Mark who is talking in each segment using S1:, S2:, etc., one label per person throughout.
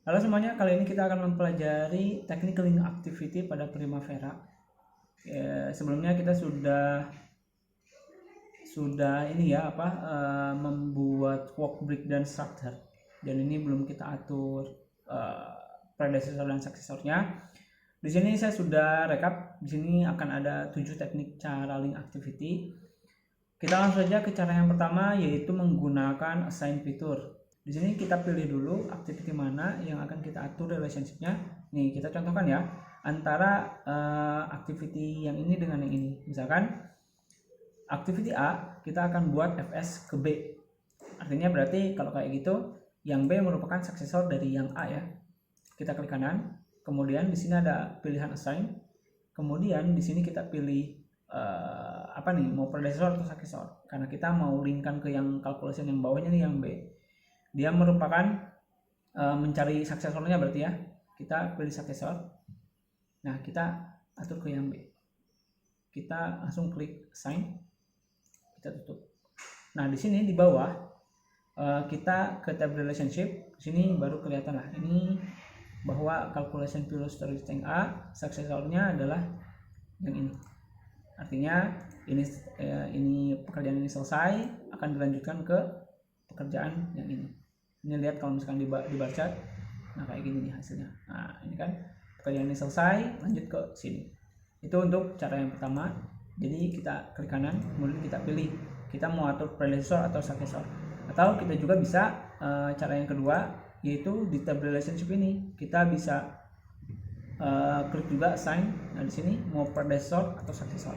S1: Halo semuanya, kali ini kita akan mempelajari teknik link activity pada Primavera. Sebelumnya kita sudah membuat work break dan structure, dan ini belum kita atur predecessor dan successornya. Di sini saya sudah rekap. Di sini akan ada 7 teknik cara link activity. Kita langsung saja ke cara yang pertama, yaitu menggunakan assign fitur. Di sini kita pilih dulu activity mana yang akan kita atur relationship-nya. Nih, kita contohkan ya, antara activity yang ini dengan yang ini. Misalkan activity A kita akan buat fs ke B. Artinya berarti kalau kayak gitu, yang B merupakan successor dari yang A ya. Kita klik kanan, kemudian di sini ada pilihan assign. Kemudian di sini kita pilih mau predecessor atau successor, karena kita mau linkkan ke yang calculation yang bawahnya nih, yang B. Dia merupakan mencari suksesornya, berarti ya kita pilih successor. Nah, kita atur ke yang B, kita langsung klik assign, kita tutup. Nah, di sini di bawah kita ke tab relationship. Di sini baru kelihatan lah ini bahwa calculation velocity string A suksesornya adalah yang ini. Artinya ini pekerjaan ini selesai, akan dilanjutkan ke pekerjaan yang ini. Ini lihat kalau misalkan di bar chart, nah kayak gini nih hasilnya. Nah, ini kan pekerjaan ini selesai, lanjut ke sini. Itu untuk cara yang pertama. Jadi kita klik kanan, kemudian kita pilih kita mau atur predecessor atau successor. Atau kita juga bisa cara yang kedua, yaitu di tab relationship ini kita bisa klik juga assign. Nah, di sini mau predecessor atau successor.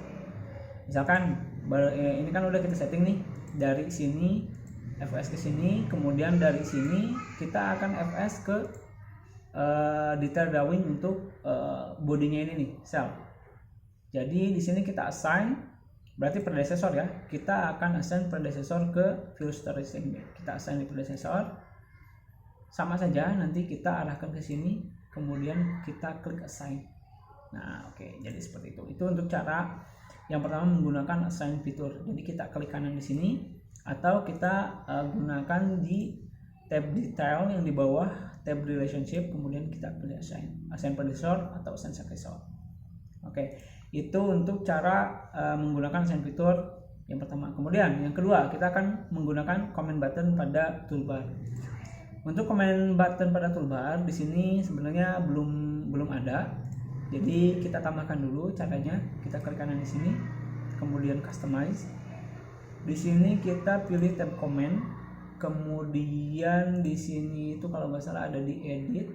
S1: Misalkan ini kan udah kita setting nih, dari sini fs ke sini, kemudian dari sini kita akan fs ke detail drawing untuk bodinya ini nih, cell. Jadi di sini kita assign, berarti predecessor ya. Kita akan assign predecessor ke velocity string. Kita assign di predecessor, sama saja nanti kita arahkan ke sini, kemudian kita klik assign. Nah, oke, jadi seperti itu. Itu untuk cara yang pertama menggunakan assign fitur. Jadi kita klik kanan di sini, atau kita gunakan di tab detail yang di bawah tab relationship, kemudian kita pilih assign predecessor atau assign successor. Oke, itu untuk cara menggunakan assign fitur yang pertama. Kemudian yang kedua, kita akan menggunakan comment button pada toolbar. Untuk comment button pada toolbar di sini sebenarnya belum ada. Jadi kita tambahkan dulu caranya. Kita klik kanan di sini, kemudian customize. Di sini kita pilih tab comment, kemudian di sini itu kalau nggak salah ada di edit.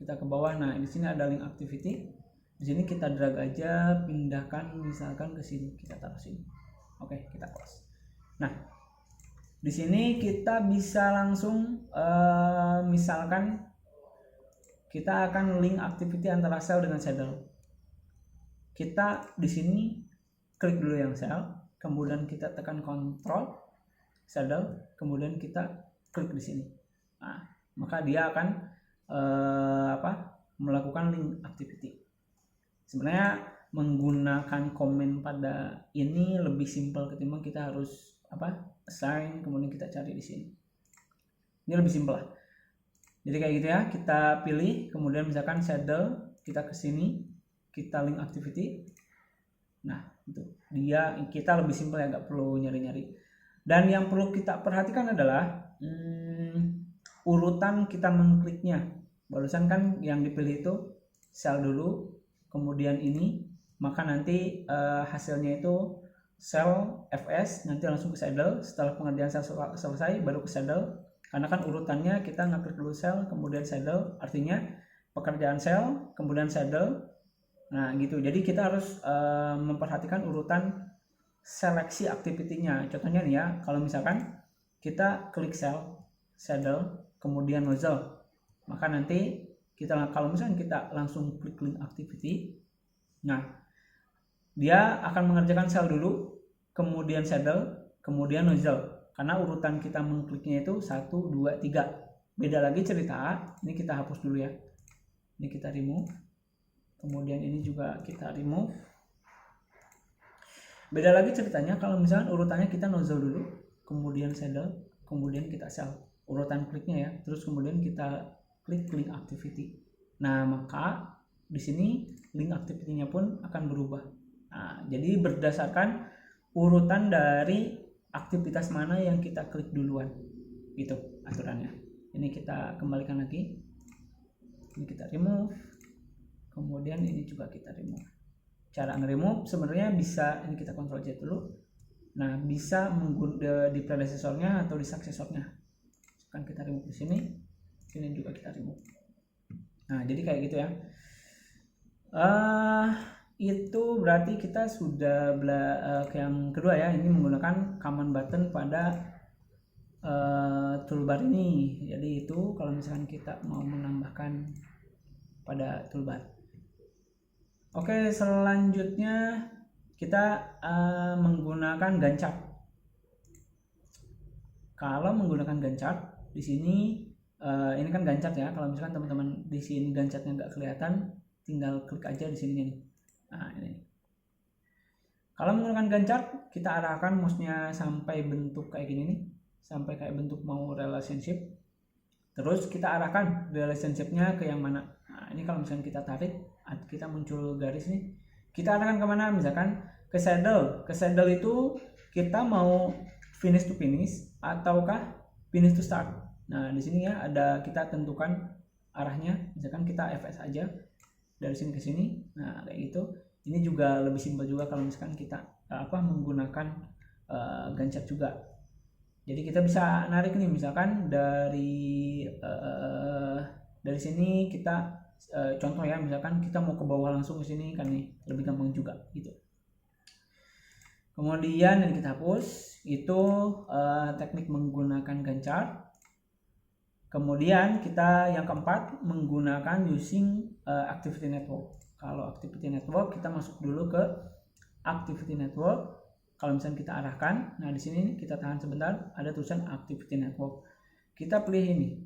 S1: Kita ke bawah. Nah, di sini ada link activity. Di sini kita drag aja, pindahkan misalkan ke sini, kita taruh sini. Oke, kita close. Nah, di sini kita bisa langsung misalkan kita akan link activity antara cell dengan saddle. Kita di sini klik dulu yang cell, kemudian kita tekan Ctrl saddle, kemudian kita klik di sini. Nah, maka dia akan melakukan link activity. Sebenarnya menggunakan komen pada ini lebih simpel ketimbang kita harus assign kemudian kita cari di sini. Ini lebih simpel lah. Jadi kayak gitu ya, kita pilih, kemudian misalkan saddle, kita ke sini, kita link activity. Nah, itu dia, kita lebih simpel ya, nggak perlu nyari-nyari. Dan yang perlu kita perhatikan adalah urutan kita mengkliknya. Barusan kan yang dipilih itu cell dulu, kemudian ini, maka nanti hasilnya itu cell fs, nanti langsung ke saddle. Setelah pengerjaan cell selesai baru ke saddle, karena kan urutannya kita ngeklik dulu cell kemudian saddle, artinya pekerjaan cell kemudian saddle. Nah gitu, jadi kita harus memperhatikan urutan seleksi activity-nya. Contohnya nih ya, kalau misalkan kita klik cell, saddle, kemudian nozzle, maka nanti kalau misalkan kita langsung klik link activity, nah dia akan mengerjakan cell dulu, kemudian saddle, kemudian nozzle. Karena urutan kita mengkliknya itu 1, 2, 3. Beda lagi cerita, ini kita hapus dulu ya. Ini kita remove. Kemudian ini juga kita remove. Beda lagi ceritanya kalau misalnya urutannya kita nozzle dulu, kemudian saddle, kemudian kita cell. urutan kliknya ya, terus kemudian kita klik link activity. Nah, maka di sini link activity-nya pun akan berubah. Nah, jadi berdasarkan urutan dari aktivitas mana yang kita klik duluan, gitu aturannya. Ini kita kembalikan lagi, ini kita remove, kemudian ini juga kita remove. Cara nge-remove sebenarnya bisa, ini kita Ctrl Z dulu. Nah, bisa di predecessornya atau di suksesornya. Kan kita remove di sini juga kita remove. Nah, jadi kayak gitu ya. Itu berarti kita sudah yang kedua ya, ini menggunakan command button pada toolbar ini. Jadi itu kalau misalkan kita mau menambahkan pada toolbar. Oke, selanjutnya kita menggunakan Gantt. Kalau menggunakan Gantt di sini ini kan Gantt ya. Kalau misalkan teman-teman di sini Gantt-nya nggak kelihatan, tinggal klik aja di sini nih. Nah, ini. Kalau menggunakan Gantt, kita arahkan mouse-nya sampai bentuk kayak gini nih, sampai kayak bentuk mau relationship. Terus kita arahkan relationship-nya ke yang mana. Nah, ini kalau misalkan kita tarik, kita muncul garis nih. Kita arahkan kemana? Misalkan ke saddle. Ke saddle itu kita mau finish to finish ataukah finish to start. Nah, di sini ya ada kita tentukan arahnya. Misalkan kita FS aja dari sini ke sini. Nah, kayak gitu. Ini juga lebih simpel juga kalau misalkan kita menggunakan Gantt juga. Jadi kita bisa narik nih, misalkan dari sini kita contoh ya, misalkan kita mau ke bawah langsung ke sini kan nih, lebih gampang juga gitu. Kemudian yang kita hapus itu teknik menggunakan Gantt. Kemudian kita yang keempat menggunakan using activity network. Kalau activity network kita masuk dulu ke activity network. Kalau misalnya kita arahkan, nah di sini kita tahan sebentar, ada tulisan activity network. Kita pilih ini.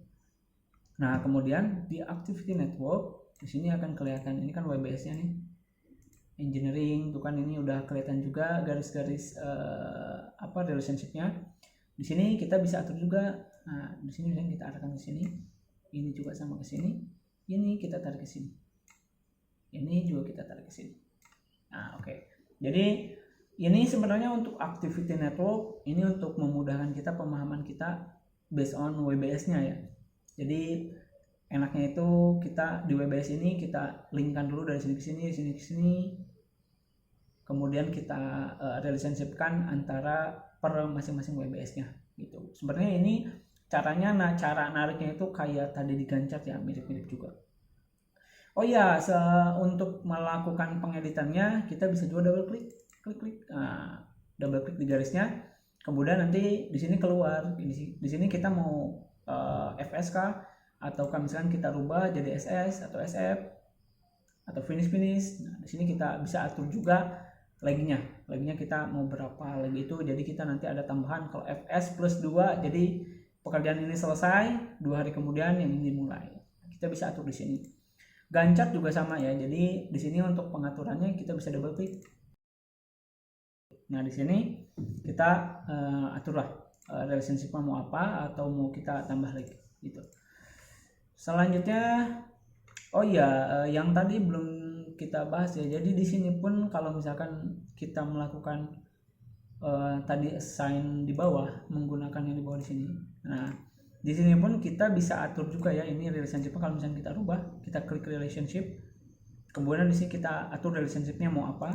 S1: Nah, kemudian di activity network di sini akan kelihatan, ini kan WBS-nya nih. Engineering, tuh kan ini udah kelihatan juga garis-garis relationship-nya. Di sini kita bisa atur juga. Nah, di sini misalnya kita arahkan ke sini. Ini juga sama ke sini. Ini kita tarik ke sini. Ini juga kita tarik ke sini. Nah, oke. Jadi ini sebenarnya untuk activity network, ini untuk memudahkan kita pemahaman kita based on WBS-nya ya. Jadi enaknya itu kita di WBS ini kita linkkan dulu dari sini ke sini, sini ke sini. Kemudian kita relationship-kan antara per masing-masing WBS-nya gitu. Sebenarnya ini caranya, cara nariknya itu kayak tadi di Gantt ya, mirip-mirip juga. Oh ya, untuk melakukan pengeditannya kita bisa juga double klik, double klik di garisnya. Kemudian nanti di sini keluar, di sini kita mau FS kah, atau misalkan kita rubah jadi SS atau SF atau finish. Nah, di sini kita bisa atur juga lagnya kita mau berapa lag itu. Jadi kita nanti ada tambahan kalau FS plus 2, jadi pekerjaan ini selesai 2 hari kemudian yang ini dimulai. Kita bisa atur di sini. Gantt juga sama ya. Jadi di sini untuk pengaturannya kita bisa double klik. Nah, di sini kita aturlah relationship mau apa atau mau kita tambah lagi gitu. Selanjutnya yang tadi belum kita bahas ya. Jadi di sini pun kalau misalkan kita melakukan tadi assign di bawah, menggunakan yang di bawah di sini. Nah, di sini pun kita bisa atur juga ya, ini relationship. Kalau misalnya kita rubah, kita klik relationship, kemudian di sini kita atur relationshipnya mau apa,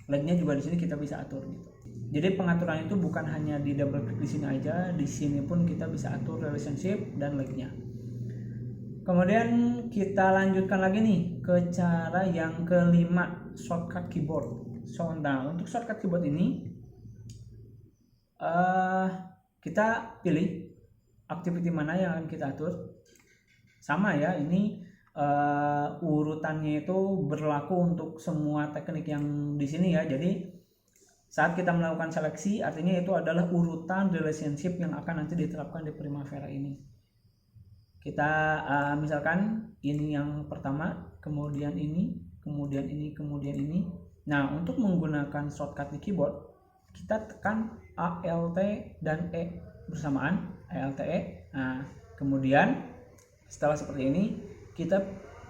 S1: lagnya juga di sini kita bisa atur gitu. Jadi pengaturan itu bukan hanya di double klik di sini aja, di sini pun kita bisa atur relationship dan lagnya. Kemudian kita lanjutkan lagi nih ke cara yang kelima, shortcut keyboard. Nah, untuk shortcut keyboard ini kita pilih activity mana yang akan kita atur. Sama ya, ini urutannya itu berlaku untuk semua teknik yang di sini ya. Jadi saat kita melakukan seleksi, artinya itu adalah urutan relationship yang akan nanti diterapkan di Primavera ini. Kita misalkan ini yang pertama, kemudian ini, kemudian ini, kemudian ini. Nah, untuk menggunakan shortcut di keyboard, kita tekan ALT dan E bersamaan, ALT E. Nah, kemudian setelah seperti ini kita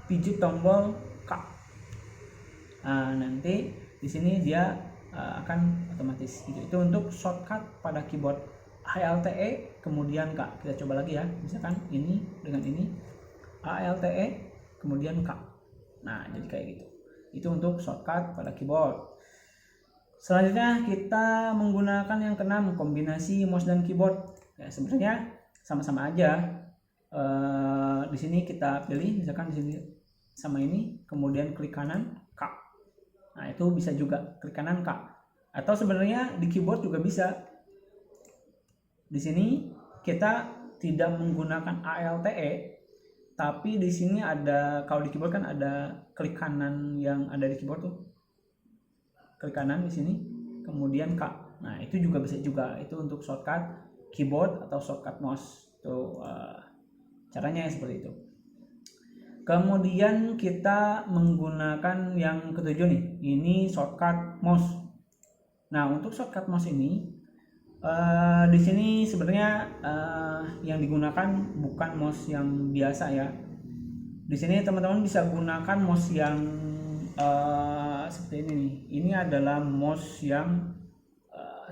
S1: pijit tombol K. Nah, nanti di sini dia akan otomatis gitu. Itu untuk shortcut pada keyboard ALTE kemudian K. Kita coba lagi ya, misalkan ini dengan ini ALTE kemudian K. Nah, jadi kayak gitu. Itu untuk shortcut pada keyboard. Selanjutnya kita menggunakan yang keenam, kombinasi mouse dan keyboard. Ya, sebenarnya sama-sama aja. Di sini kita pilih misalkan di sini sama ini, kemudian klik kanan K. Nah, itu bisa juga klik kanan K. Atau sebenarnya di keyboard juga bisa. Di sini kita tidak menggunakan ALTE, tapi di sini ada, kalau di keyboard kan ada klik kanan yang ada di keyboard tuh. Klik kanan di sini, kemudian K. Nah, itu juga bisa juga. Itu untuk shortcut keyboard atau shortcut mouse. Itu caranya seperti itu. Kemudian kita menggunakan yang ketujuh nih. Ini shortcut mouse. Nah, untuk shortcut mouse ini di sini sebenarnya yang digunakan bukan mouse yang biasa ya. Di sini teman-teman bisa gunakan mouse yang seperti ini nih. Ini adalah mouse yang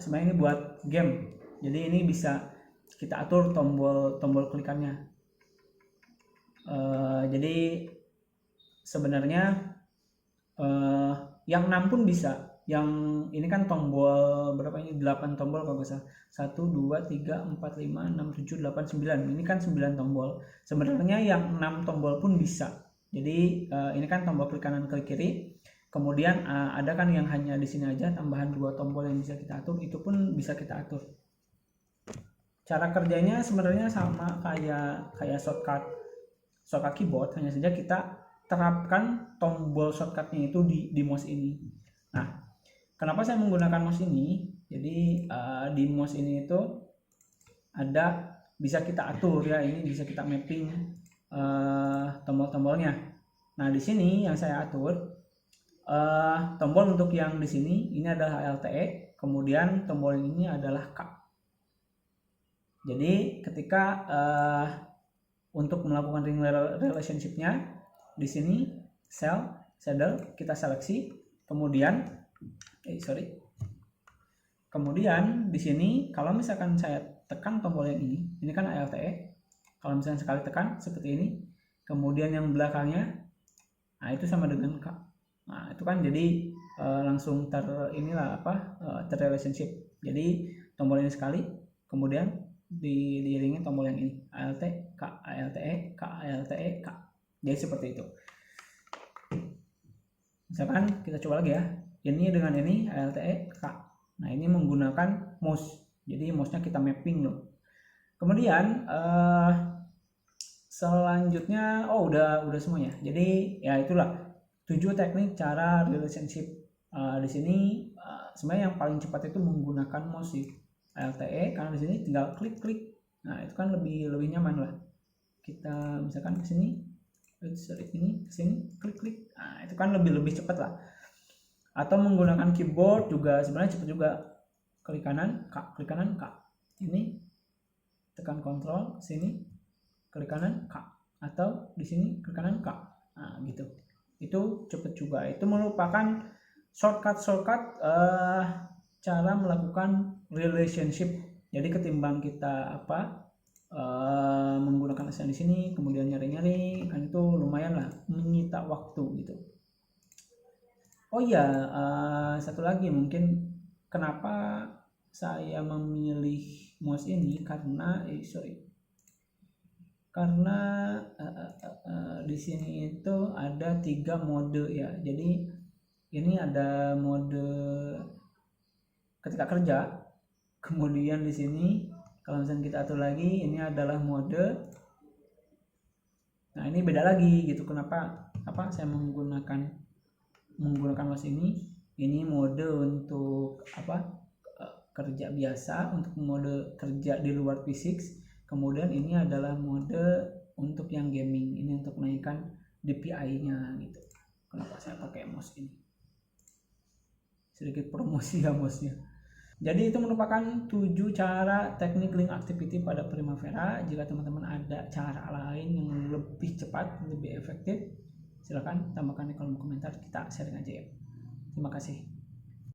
S1: sebenarnya ini buat game. Jadi ini bisa kita atur tombol klikannya. Jadi sebenarnya yang 6 pun bisa. Yang ini kan tombol berapa ini? 8 tombol kalau nggak salah. 1 2 3 4 5 6 7 8 9. Ini kan 9 tombol. Sebenarnya yang 6 tombol pun bisa. Jadi ini kan tombol klik kanan klik kiri. Kemudian ada kan yang hanya di sini aja tambahan 2 tombol yang bisa kita atur, itu pun bisa kita atur. Cara kerjanya sebenarnya sama kayak shortcut keyboard, hanya saja kita terapkan tombol shortcutnya itu di mouse ini. Nah, kenapa saya menggunakan mouse ini? Jadi di mouse ini itu ada, bisa kita atur ya, ini bisa kita mapping tombol-tombolnya. Nah, di sini yang saya atur tombol untuk yang di sini ini adalah ALTE, kemudian tombol ini adalah K. Jadi ketika untuk melakukan ring relationship-nya di sini saddle kita seleksi, kemudian kemudian di sini kalau misalkan saya tekan tombol yang ini kan ALTE, kalau misalkan sekali tekan seperti ini, kemudian yang belakangnya, nah itu sama dengan K. Nah, itu kan jadi langsung terrelationship. Jadi tombol ini sekali, kemudian diiringi tombol yang ini, ALT K, ALTE K, ALTE K. Jadi seperti itu. Misalkan kita coba lagi ya, ini dengan ini ALTE K. Nah, ini menggunakan mouse. Jadi mouse-nya kita mapping loh. Kemudian selanjutnya udah semuanya. Jadi ya itulah 7 teknik cara relationship. Di sini sebenarnya yang paling cepat itu menggunakan mouse sih, ALTE, karena di sini tinggal klik. Nah, itu kan lebih nyaman lah. Kita misalkan ke sini, ini ke sini klik. Nah, itu kan lebih cepat lah. Atau menggunakan keyboard juga sebenarnya cepat juga. Klik kanan K, ini tekan kontrol sini, klik kanan K, atau di sini klik kanan K. Nah, gitu. Itu cepat juga. Itu merupakan shortcut cara melakukan relationship. Jadi ketimbang kita menggunakan asal di sini kemudian nyari kan itu lumayan lah menyita waktu gitu. Oh iya, satu lagi mungkin kenapa saya memilih mouse ini karena di sini itu ada 3 mode ya. Jadi ini ada mode ketika kerja, kemudian di sini kalau misalnya kita atur lagi ini adalah mode. Nah, ini beda lagi gitu. Kenapa saya menggunakan mouse ini mode untuk kerja biasa, untuk mode kerja di luar fisik. Kemudian ini adalah mode untuk yang gaming, ini untuk menaikkan DPI-nya gitu. Kenapa saya pakai mouse ini? Sedikit promosi ya mouse-nya. Jadi itu merupakan 7 cara teknik link activity pada Primavera. Jika teman-teman ada cara lain yang lebih cepat, lebih efektif, silakan tambahkan di kolom komentar, kita sharing aja ya. Terima kasih.